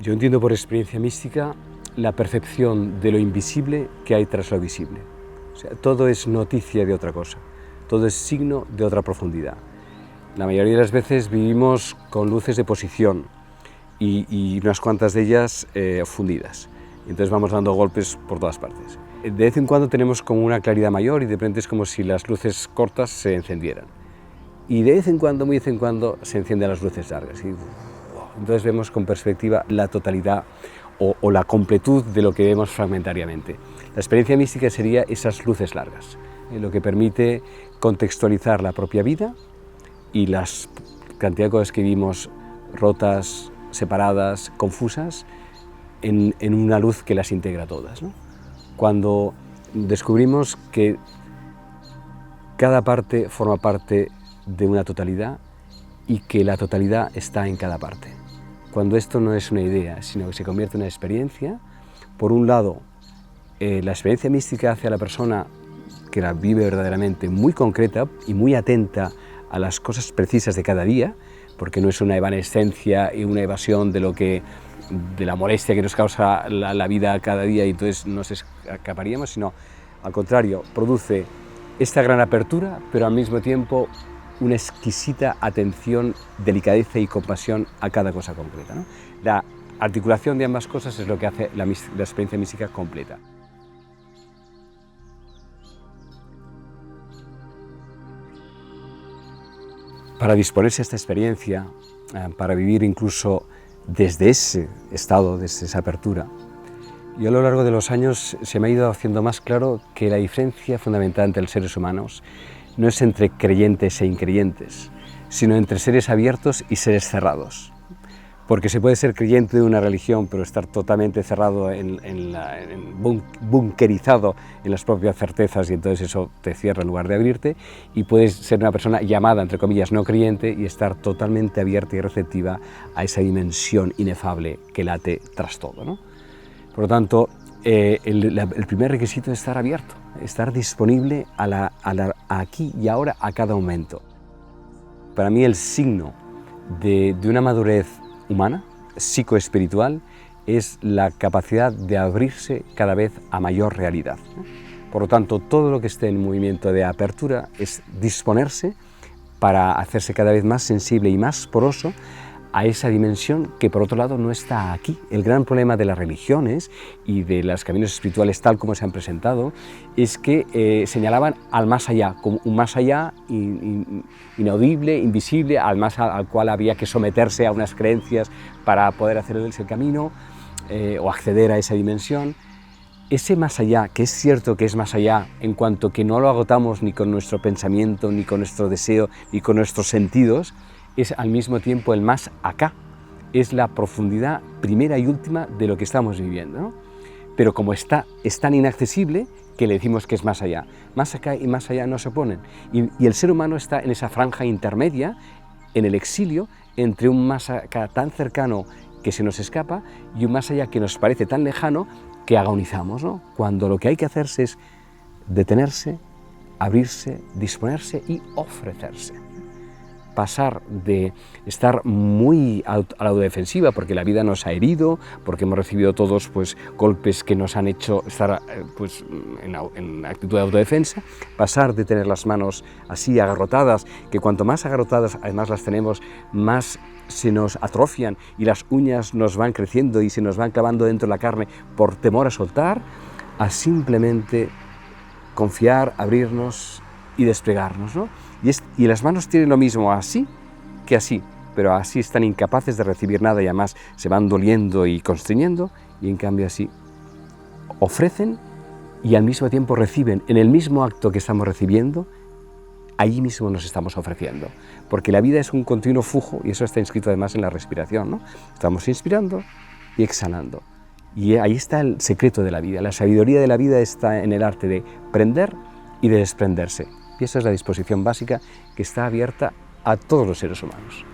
Yo entiendo por experiencia mística la percepción de lo invisible que hay tras lo visible. O sea, todo es noticia de otra cosa, todo es signo de otra profundidad. La mayoría de las veces vivimos con luces de posición y unas cuantas de ellas fundidas. Entonces vamos dando golpes por todas partes. De vez en cuando tenemos como una claridad mayor y de repente es como si las luces cortas se encendieran. Y de vez en cuando, muy de vez en cuando, se encienden las luces largas. Entonces vemos con perspectiva la totalidad o la completud de lo que vemos fragmentariamente. La experiencia mística sería esas luces largas, lo que permite contextualizar la propia vida y las cantidad de cosas que vivimos rotas, separadas, confusas, en una luz que las integra todas, ¿no? Cuando descubrimos que cada parte forma parte de una totalidad y que la totalidad está en cada parte. Cuando esto no es una idea, sino que se convierte en una experiencia, por un lado, la experiencia mística hace a la persona que la vive verdaderamente muy concreta y muy atenta a las cosas precisas de cada día, porque no es una evanescencia y una evasión de la molestia que nos causa la vida cada día y entonces nos escaparíamos, sino al contrario, produce esta gran apertura, pero al mismo tiempo una exquisita atención, delicadeza y compasión a cada cosa concreta, ¿no? La articulación de ambas cosas es lo que hace la experiencia mística completa. Para disponerse a esta experiencia, para vivir incluso desde ese estado, desde esa apertura, yo a lo largo de los años se me ha ido haciendo más claro que la diferencia fundamental entre los seres humanos no es entre creyentes e increyentes, sino entre seres abiertos y seres cerrados. Porque se puede ser creyente de una religión, pero estar totalmente cerrado, bunkerizado en las propias certezas, y entonces eso te cierra en lugar de abrirte, y puedes ser una persona llamada, entre comillas, no creyente, y estar totalmente abierta y receptiva a esa dimensión inefable que late tras todo, ¿no? Por lo tanto, el primer requisito es estar abierto, estar disponible a aquí y ahora, a cada momento. Para mí el signo de una madurez humana, psicoespiritual, es la capacidad de abrirse cada vez a mayor realidad. Por lo tanto, todo lo que esté en movimiento de apertura es disponerse para hacerse cada vez más sensible y más poroso a esa dimensión que por otro lado no está aquí. El gran problema de las religiones y de los caminos espirituales tal como se han presentado es que señalaban al más allá, como un más allá inaudible, invisible, al cual había que someterse a unas creencias para poder hacer el camino o acceder a esa dimensión. Ese más allá, que es cierto que es más allá en cuanto que no lo agotamos ni con nuestro pensamiento, ni con nuestro deseo, ni con nuestros sentidos, es al mismo tiempo el más acá, es la profundidad primera y última de lo que estamos viviendo, ¿no? Pero como es tan inaccesible que le decimos que es más allá. Más acá y más allá no se oponen. Y el ser humano está en esa franja intermedia, en el exilio, entre un más acá tan cercano que se nos escapa y un más allá que nos parece tan lejano que agonizamos, ¿no? Cuando lo que hay que hacerse es detenerse, abrirse, disponerse y ofrecerse. Pasar de estar muy a la autodefensiva porque la vida nos ha herido, porque hemos recibido todos pues, golpes que nos han hecho estar pues, en actitud de autodefensa, pasar de tener las manos así agarrotadas, que cuanto más agarrotadas además las tenemos, más se nos atrofian y las uñas nos van creciendo y se nos van clavando dentro de la carne por temor a soltar, a simplemente confiar, abrirnos y desplegarnos, ¿no? Y las manos tienen lo mismo así que así, pero así están incapaces de recibir nada y además se van doliendo y constriñendo, y en cambio así ofrecen y al mismo tiempo reciben. En el mismo acto que estamos recibiendo, ahí mismo nos estamos ofreciendo, porque la vida es un continuo flujo y eso está inscrito además en la respiración, ¿no? Estamos inspirando y exhalando. Y ahí está el secreto de la vida. La sabiduría de la vida está en el arte de prender y de desprenderse. Y esa es la disposición básica que está abierta a todos los seres humanos.